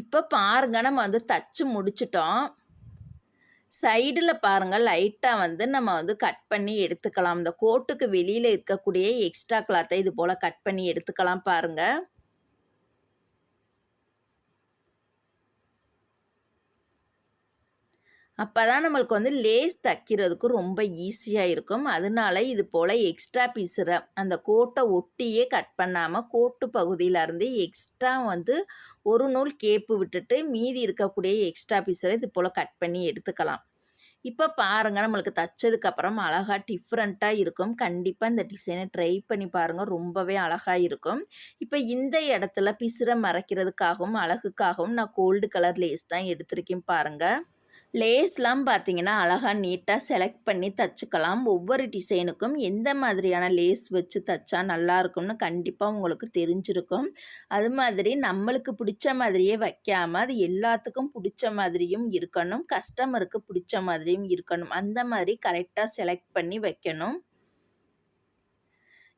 இப்போ பாருங்க, நம்ம வந்து தச்சு முடிச்சிட்டோம். சைடில் பாருங்கள், லைட்டாக வந்து நம்ம வந்து கட் பண்ணி எடுத்துக்கலாம். இந்த கோட்டுக்கு வெளியில் இருக்கக்கூடிய எக்ஸ்ட்ரா கிளாத்தை இது போல் கட் பண்ணி எடுத்துக்கலாம் பாருங்கள். அப்போ தான் நம்மளுக்கு வந்து லேஸ் தைக்கிறதுக்கு ரொம்ப ஈஸியாக இருக்கும். அதனால இது போல் எக்ஸ்ட்ரா பீஸுற அந்த கோட்டை ஒட்டியே கட் பண்ணாமல் கோட்டு பகுதியிலேருந்து எக்ஸ்ட்ரா வந்து ஒரு நூல் கேப்பு விட்டுட்டு மீதி இருக்கக்கூடிய எக்ஸ்ட்ரா பீஸரை இது போல் கட் பண்ணி எடுத்துக்கலாம். இப்போ பாருங்கள், நம்மளுக்கு தைச்சதுக்கப்புறம் அழகாக டிஃப்ரெண்ட்டாக இருக்கும். கண்டிப்பாக இந்த டிசைனை ட்ரை பண்ணி பாருங்கள், ரொம்பவே அழகாக இருக்கும். இப்போ இந்த இடத்துல பிசுரை மறைக்கிறதுக்காகவும் அழகுக்காகவும் நான் கோல்டு கலர் லேஸ் தான் எடுத்திருக்கேன் பாருங்கள். லேஸ்லாம் பார்த்தீங்கன்னா அழகாக நீட்டாக செலக்ட் பண்ணி தைச்சிக்கலாம். ஒவ்வொரு டிசைனுக்கும் எந்த மாதிரியான லேஸ் வச்சு தைச்சா நல்லாயிருக்கும்னு கண்டிப்பாக உங்களுக்கு தெரிஞ்சிருக்கும். அது மாதிரி நம்மளுக்கு பிடிச்ச மாதிரியே வைக்காமல் அது எல்லாத்துக்கும் பிடிச்ச மாதிரியும் இருக்கணும், கஸ்டமருக்கு பிடிச்ச மாதிரியும் இருக்கணும். அந்த மாதிரி கரெக்டாக செலக்ட் பண்ணி வைக்கணும்.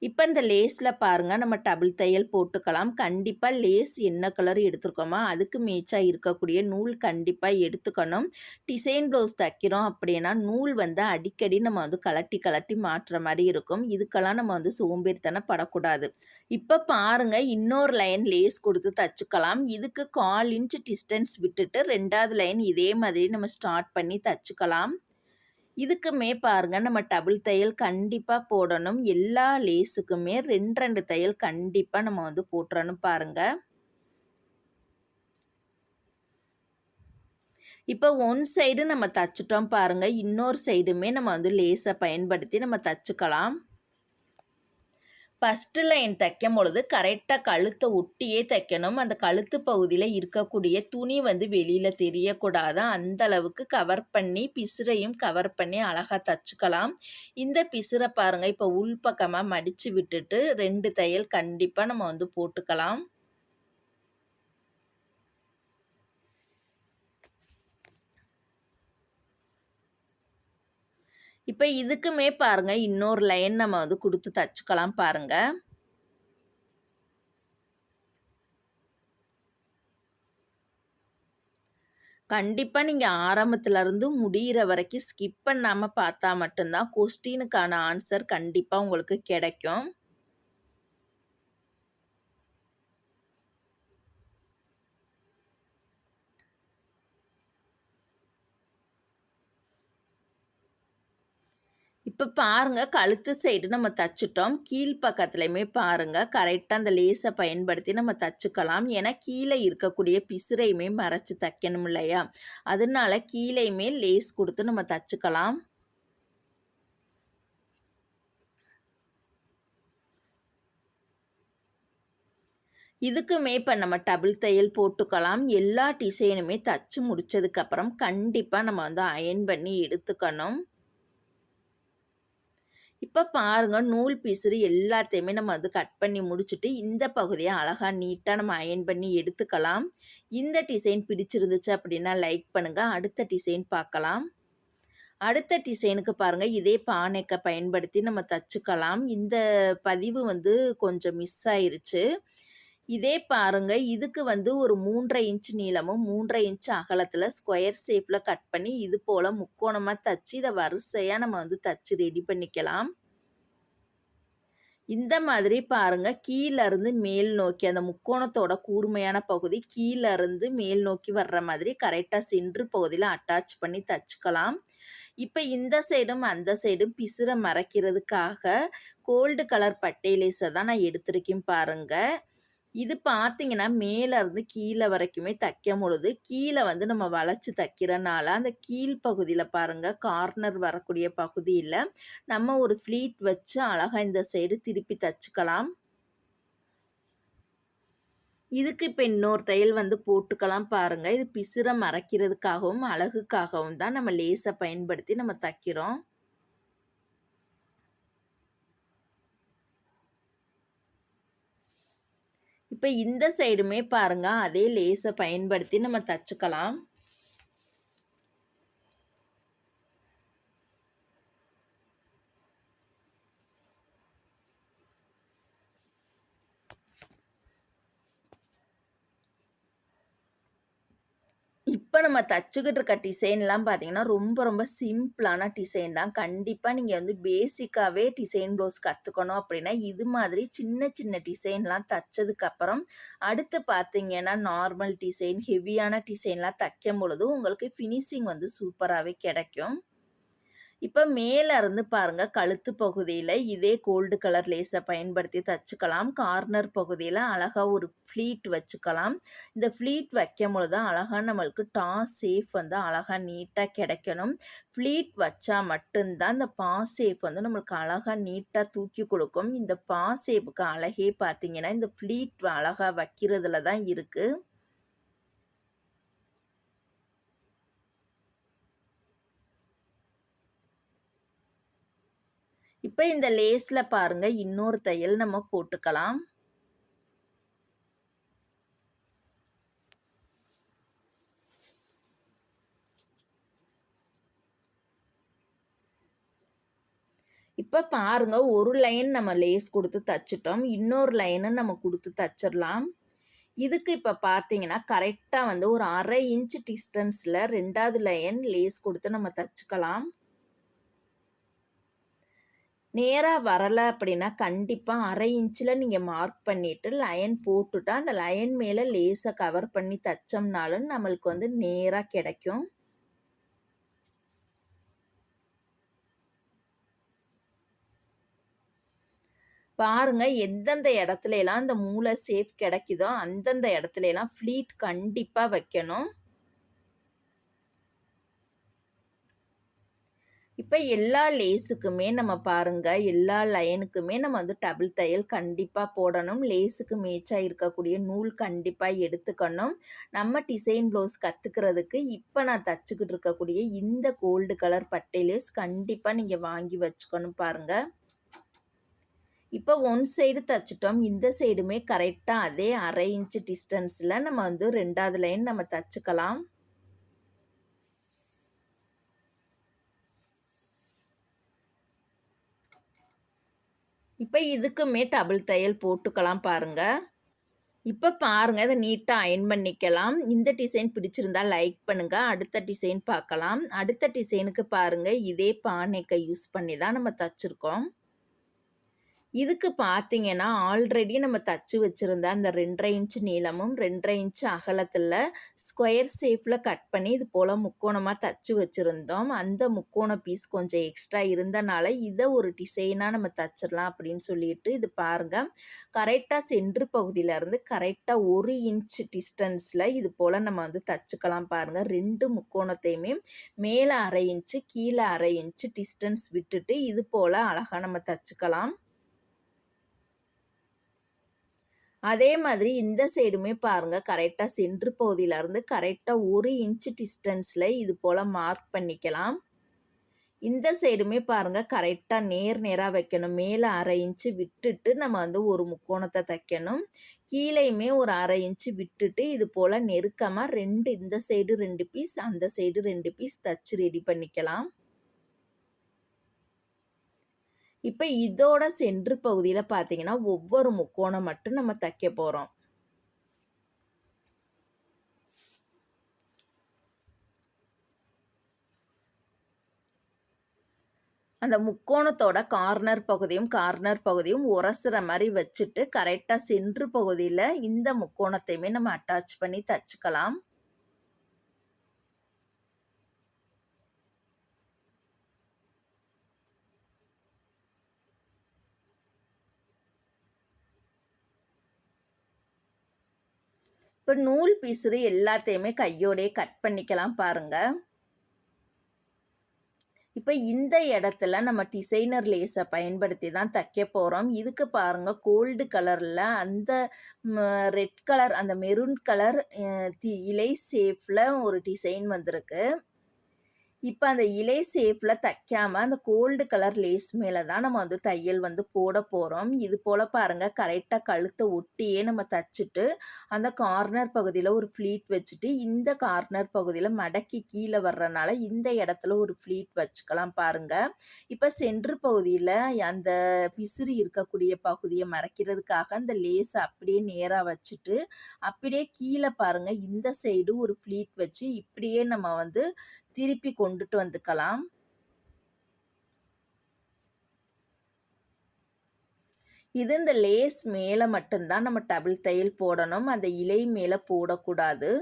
இப்போ இந்த லேஸில் பாருங்கள், நம்ம டபுள் தையல் போட்டுக்கலாம். கண்டிப்பாக லேஸ் என்ன கலர் எடுத்துருக்கோமோ அதுக்கு மேட்சாக இருக்கக்கூடிய நூல் கண்டிப்பாக எடுத்துக்கணும். டிசைன் ப்ளவுஸ் தைக்கிறோம் அப்படின்னா நூல் வந்து அடிக்கடி நம்ம வந்து கலட்டி மாற்றுற மாதிரி இருக்கும். இதுக்கெல்லாம் நம்ம வந்து சோம்பேறித்தனம் படக்கூடாது. இப்போ பாருங்கள், இன்னொரு லைன் லேஸ் கொடுத்து தைச்சிக்கலாம். இதுக்கு 1/4 இன்ச் டிஸ்டன்ஸ் விட்டுட்டு 2வது லைன் இதே மாதிரி நம்ம ஸ்டார்ட் பண்ணி தைச்சிக்கலாம். இதுக்குமே பாருங்க, நம்ம டபுள் தையல் கண்டிப்பாக போடணும். எல்லா லேஸுக்குமே 2 தையல் கண்டிப்பாக நம்ம வந்து போட்டுறணும் பாருங்க. இப்போ ஒன் சைடு நம்ம தச்சுட்டோம் பாருங்க, இன்னொரு சைடுமே நம்ம வந்து லேஸை பயன்படுத்தி நம்ம தச்சுக்கலாம். ஃபஸ்ட்டு லைன் தைக்கும் பொழுது கரெக்டாக கழுத்தை ஒட்டியே தைக்கணும். அந்த கழுத்து பகுதியில் இருக்கக்கூடிய துணி வந்து வெளியில் தெரியக்கூடாது. அந்த அளவுக்கு கவர் பண்ணி பிசுரையும் கவர் பண்ணி அழகாக தச்சுக்கலாம். இந்த பிசுரை பாருங்கள், இப்போ உள்பக்கமாக மடித்து விட்டுட்டு 2 தையல் கண்டிப்பாக நம்ம வந்து போட்டுக்கலாம். இப்போ இதுக்குமே பாருங்க, இன்னொரு லைன் நம்ம வந்து கொடுத்து தச்சுக்கலாம் பாருங்க. கண்டிப்பாக நீங்கள் ஆரம்பத்துலேருந்து முடிகிற வரைக்கும் ஸ்கிப் பண்ணாமல் பார்த்தா மட்டும்தான் கொஸ்டினுக்கான ஆன்சர் கண்டிப்பாக உங்களுக்கு கிடைக்கும். இப்போ பாருங்கள், கழுத்து சைடு நம்ம தச்சுட்டோம். கீழ் பக்கத்துலையுமே பாருங்கள், கரெக்டாக அந்த லேஸை பயன்படுத்தி நம்ம தச்சுக்கலாம். ஏன்னா கீழே இருக்கக்கூடிய பிசுரையுமே மறைச்சி தைக்கணும் இல்லையா, அதனால கீழேயுமே லேஸ் கொடுத்து நம்ம தச்சுக்கலாம். இதுக்குமே இப்போ நம்ம டபுள் தையல் போட்டுக்கலாம். எல்லா டிசைனுமே தச்சு முடித்ததுக்கப்புறம் கண்டிப்பாக நம்ம வந்து அயன் பண்ணி எடுத்துக்கணும். இப்போ பாருங்கள், நூல் பீஸு எல்லாத்தையுமே நம்ம வந்து கட் பண்ணி முடிச்சுட்டு இந்த பகுதியை அழகாக நீட்டாக நம்ம அயன் பண்ணி எடுத்துக்கலாம். இந்த டிசைன் பிடிச்சிருந்துச்சு அப்படின்னா லைக் பண்ணுங்கள். அடுத்த டிசைன் பார்க்கலாம். அடுத்த டிசைனுக்கு பாருங்க, இதே பானைக்க பயன்படுத்தி நம்ம தச்சுக்கலாம். இந்த பதிவு வந்து கொஞ்சம் மிஸ் ஆயிருச்சு. இதே பாருங்க, இதுக்கு வந்து ஒரு 3 1/2 இன்ச் நீளமும், 3 1/2 இன்ச் அகலத்தில ஸ்கொயர் ஷேப்ல கட் பண்ணி, இது போல முக்கோணமா தச்சு, இத வரிசையா நம்ம வந்து தச்சு ரெடி பண்ணிக்கலாம். இந்த மாதிரி பாருங்க, கீழ இருந்து மேல் நோக்கி அந்த முக்கோணத்தோட கூர்மையான பகுதி கீழ இருந்து மேல் நோக்கி வர்ற மாதிரி கரெக்ட்டா சென்டர் பகுதியில அட்டாச் பண்ணி தச்சுக்கலாம். இப்ப இந்த சைடும் அந்த சைடும் பிசுற மறைக்கிறதுக்காக கோல்டு கலர் பட்டை லேஸ தான் நான் எடுத்திருக்கேன் பாருங்க. இது பார்த்தீங்கன்னா, மேல இருந்து கீழ வரைக்குமே தைக்கும் பொழுது, கீழ வந்து நம்ம வளைச்சு தைக்கிறனால, அந்த கீழ் பகுதியில பாருங்க, கார்னர் வரக்கூடிய பகுதியில நம்ம ஒரு ஃப்ளீட் வச்சு அழகா இந்த சைடு திருப்பி தச்சுக்கலாம். இதுக்கு இப்ப இன்னொரு தையல் வந்து போட்டுக்கலாம் பாருங்க. இது பிசுற மறைக்கிறதுக்காகவும், அழகுக்காகவும் தான் நம்ம லேஸ பயன்படுத்தி நம்ம தைக்கிறோம். இப்ப இந்த சைடுமே பாருங்க, அதே லேஸ பயன்படுத்தி நம்ம தச்சுக்கலாம். இப்ப நம்ம தச்சுக்கிட்டு இருக்க டிசைன்லாம் பார்த்தீங்கன்னா, ரொம்ப சிம்பிளான டிசைன் தான். கண்டிப்பா நீங்க வந்து பேசிக்காவே டிசைன் ப்ளவுஸ் கத்துக்கணும் அப்படின்னா, இது மாதிரி சின்ன டிசைன்லாம் தச்சதுக்கப்புறம், அடுத்து பார்த்தீங்கன்னா, நார்மல் டிசைன், ஹெவியான டிசைன்லாம் தைக்கும் பொழுது உங்களுக்கு ஃபினிஷிங் வந்து சூப்பராவே கிடைக்கும். இப்ப மேல இருந்து பாருங்க, கழுத்து பகுதியில இதே கோல்டு கலர் லேஸ பயன்படுத்தி தச்சுக்கலாம். கார்னர் பகுதியில அழகா ஒரு ஃப்ளீட் வச்சுக்கலாம். இந்த ஃப்ளீட் வைக்கும்பொழுது தான் அழகா நம்மளுக்கு டாஸ் ஷேப் வந்து அழகா நீட்டா கிடைக்கணும். ஃப்ளீட் வச்சா மட்டும் தான் இந்த பாஸ் ஷேப் வந்து நம்மளுக்கு அழகா நீட்டா தூக்கி கொடுக்கும். இந்த பாஸ் ஷேப்புக்கு அழகே பார்த்தீங்கன்னா, இந்த ஃப்ளீட் அழகா வைக்கிறதுல தான் இருக்கு. இப்ப இந்த லேஸ்ல பாருங்க, இன்னொரு தையல் நம்ம போட்டுக்கலாம். இப்ப பாருங்க, ஒரு லைன் நம்ம லேஸ் குடுத்து தச்சுட்டோம். இன்னொரு லைன நம்ம குடுத்து தச்சிரலாம். இதுக்கு இப்ப பார்த்தீங்கன்னா, கரெக்ட்டா வந்து ஒரு 1/2 இன்ச் டிஸ்டன்ஸ்ல 2வது லைன் லேஸ் குடுத்து நம்ம தச்சுக்கலாம். நேரா வரல அப்படின்னா, கண்டிப்பா 1/2 இன்ச்ல நீங்க மார்க் பண்ணிட்டு, லைன் போட்டுட்டா, அந்த லைன் மேல லேஸ கவர் பண்ணி தச்சோம்னாலும் நம்மளுக்கு வந்து நேரா கிடைக்கும். பாருங்க, எந்தெந்த இடத்துலலாம் இந்த மூலை ஷேப் கிடைக்குதோ, அந்தந்த இடத்துலலாம் ஃப்ளீட் கண்டிப்பா வைக்கணும். இப்ப எல்லா லேஸுக்குமே நம்ம பாருங்க, எல்லா லைனுக்குமே நம்ம வந்து டபுள் தையல் கண்டிப்பா போடணும். லேஸுக்கு மேட்சா இருக்கக்கூடிய நூல் கண்டிப்பா எடுத்துக்கணும். நம்ம டிசைன் ப்ளவுஸ் கத்துக்கிறதுக்கு இப்ப நான் தச்சுக்கிட்டு இருக்கக்கூடிய இந்த கோல்டு கலர் பட்டை லேஸ் கண்டிப்பா நீங்க வாங்கி வச்சுக்கணும் பாருங்க. இப்போ ஒன் சைடு தச்சுட்டோம். இந்த சைடுமே கரெக்ட்டா அதே 1/2 இன்ச் டிஸ்டன்ஸ்ல நம்ம வந்து 2வது லைன் நம்ம தச்சுக்கலாம். இப்ப இதுக்குமே டபுள் தையல் போட்டுக்கலாம் பாருங்க. இப்ப பாருங்க, இத நீட்டா அயர்ன் பண்ணிக்கலாம். இந்த டிசைன் பிடிச்சிருந்தா லைக் பண்ணுங்க. அடுத்த டிசைன் பார்க்கலாம். அடுத்த டிசைனுக்கு பாருங்க, இதே பானைக்க யூஸ் பண்ணி தான் நம்ம தச்சிருக்கோம். இதுக்கு பார்த்தீங்கன்னா, ஆல்ரெடி நம்ம தச்சு வச்சிருந்த அந்த 2 1/2 இன்ச் நீளமும், 2 1/2 இன்ச் அகலத்தில ஸ்கொயர் ஷேப்ல கட் பண்ணி இது போல முக்கோணமா தச்சு வச்சிருந்தோம். அந்த முக்கோண பீஸ் கொஞ்சம் எக்ஸ்ட்ரா இருந்தனால, இத ஒரு டிசைனா நம்ம தச்சிரலாம் அப்படின்னு சொல்லிட்டு, இது பாருங்க, கரெக்ட்டா சென்டர் பகுதியிலருந்து கரெக்ட்டா 1 இன்ச் டிஸ்டன்ஸ்ல இது போல நம்ம வந்து தச்சுக்கலாம் பாருங்க. 2 முக்கோணத்தையுமே மேல 1/2 இன்ச், கீழ 1/2 இன்ச் டிஸ்டன்ஸ் விட்டுட்டு, இது போல அழகா நம்ம தச்சுக்கலாம். அதே மாதிரி இந்த சைடுமே பாருங்க, கரெக்ட்டா சென்டர் பகுதியிலருந்து கரெக்ட்டா 1 இன்ச் டிஸ்டன்ஸ்ல இது போல மார்க் பண்ணிக்கலாம். இந்த சைடுமே பாருங்க, கரெக்ட்டா நேரா வைக்கணும். மேல 1/2 இன்ச் விட்டுட்டு நம்ம வந்து ஒரு முக்கோணத்த தைக்கணும். கீழயுமே ஒரு 1/2 இன்ச் விட்டுட்டு இது போல நெருக்கமா 2 இந்த சைடு 2 பீஸ், அந்த சைடு 2 பீஸ் தச்சு ரெடி பண்ணிக்கலாம். இப்போ இதோட சென்ட்ரு பகுதியில் பார்த்தீங்கன்னா ஒவ்வொரு முக்கோணம் மட்டும் நம்ம தைக்க போகிறோம். அந்த முக்கோணத்தோட கார்னர் பகுதியும் உரசுற மாதிரி வச்சுட்டு கரெக்டாக சென்ட்ரு பகுதியில் இந்த முக்கோணத்தையுமே நம்ம அட்டாச் பண்ணி தச்சுக்கலாம். இப்போ நூல் பீஸு எல்லாத்தையுமே கையோடையே கட் பண்ணிக்கலாம் பாருங்கள். இப்போ இந்த இடத்துல நம்ம டிசைனர் லேஸை பயன்படுத்தி தான் தைக்க போகிறோம். இதுக்கு பாருங்கள் கோல்டு கலரில் அந்த ரெட் கலர் அந்த மெரூன் கலர் இலை ஷேப்பில் ஒரு டிசைன் வந்திருக்கு. இப்போ அந்த இலை ஷேப்பில் தைக்காமல் அந்த கோல்டு கலர் லேஸ் மேலே தான் நம்ம வந்து தையல் வந்து போட போகிறோம். இது போல் பாருங்கள் கரெக்டாக கழுத்தை ஒட்டியே நம்ம தைச்சிட்டு அந்த கார்னர் பகுதியில் ஒரு ஃப்ளீட் வச்சுட்டு இந்த கார்னர் பகுதியில் மடக்கி கீழே வர்றனால இந்த இடத்துல ஒரு ஃப்ளீட் வச்சுக்கலாம் பாருங்கள். இப்போ சென்ட்ரு பகுதியில் அந்த பிசிறி இருக்கக்கூடிய பகுதியை மறைக்கிறதுக்காக அந்த லேஸை அப்படியே நேராக வச்சுட்டு அப்படியே கீழே பாருங்கள் இந்த சைடு ஒரு ஃப்ளீட் வச்சு இப்படியே நம்ம வந்து திருப்பி கொண்டுட்டு வந்துக்கலாம். இது இந்த லேஸ் மேலே மட்டும்தான் நம்ம டபுள் தையல் போடணும், அந்த இலை மேலே போடக்கூடாது.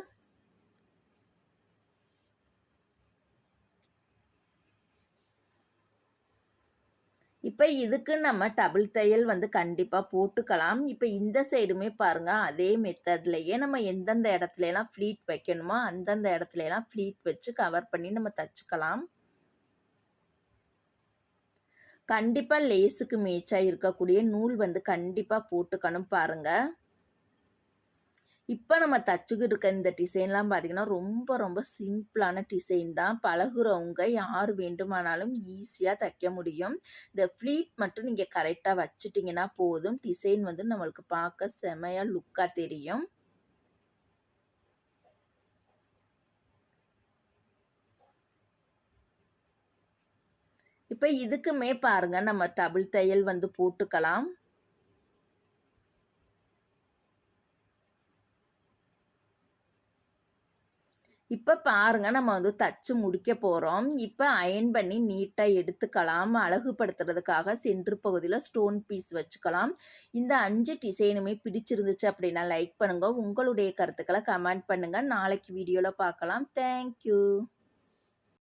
இப்போ இதுக்கு நம்ம டபுள் தையல் வந்து கண்டிப்பாக போட்டுக்கலாம். இப்போ இந்த சைடுமே பாருங்கள் அதே மெத்தட்லையே நம்ம எந்தெந்த இடத்துலலாம் ஃப்ளீட் வைக்கணுமோ அந்தந்த இடத்துலலாம் ஃப்ளீட் வச்சு கவர் பண்ணி நம்ம தச்சுக்கலாம். கண்டிப்பாக லேஸுக்கு மேட்சாக இருக்கக்கூடிய நூல் வந்து கண்டிப்பாக போட்டுக்கணும் பாருங்கள். இப்போ நம்ம தச்சுக்கிட்டு இருக்க இந்த டிசைன்லாம் பார்த்திங்கன்னா ரொம்ப ரொம்ப சிம்பிளான டிசைன் தான். பழகுறவங்க யார் வேண்டுமானாலும் ஈஸியாக தைக்க முடியும். இந்த ஃப்ளீட் மட்டும் நீங்கள் கரெக்டாக வச்சுட்டிங்கன்னா போதும், டிசைன் வந்து நம்மளுக்கு பார்க்க செமையாக லுக்காக தெரியும். இப்போ இதுக்குமே பாருங்கள் நம்ம டபுள் தையல் வந்து போட்டுக்கலாம். இப்போ பாருங்கள் நம்ம வந்து தச்சு முடிக்க போகிறோம். இப்போ அயன் பண்ணி நீட்டாக எடுத்துக்கலாம். அழகுபடுத்துறதுக்காக சென்ட்ரு பகுதியில் ஸ்டோன் பீஸ் வச்சுக்கலாம். இந்த 5 டிசைனுமே பிடிச்சிருந்துச்சு அப்படின்னா லைக் பண்ணுங்கள். உங்களுடைய கருத்துக்களை கமெண்ட் பண்ணுங்கள். நாளைக்கு வீடியோவில் பார்க்கலாம். தேங்க்யூ.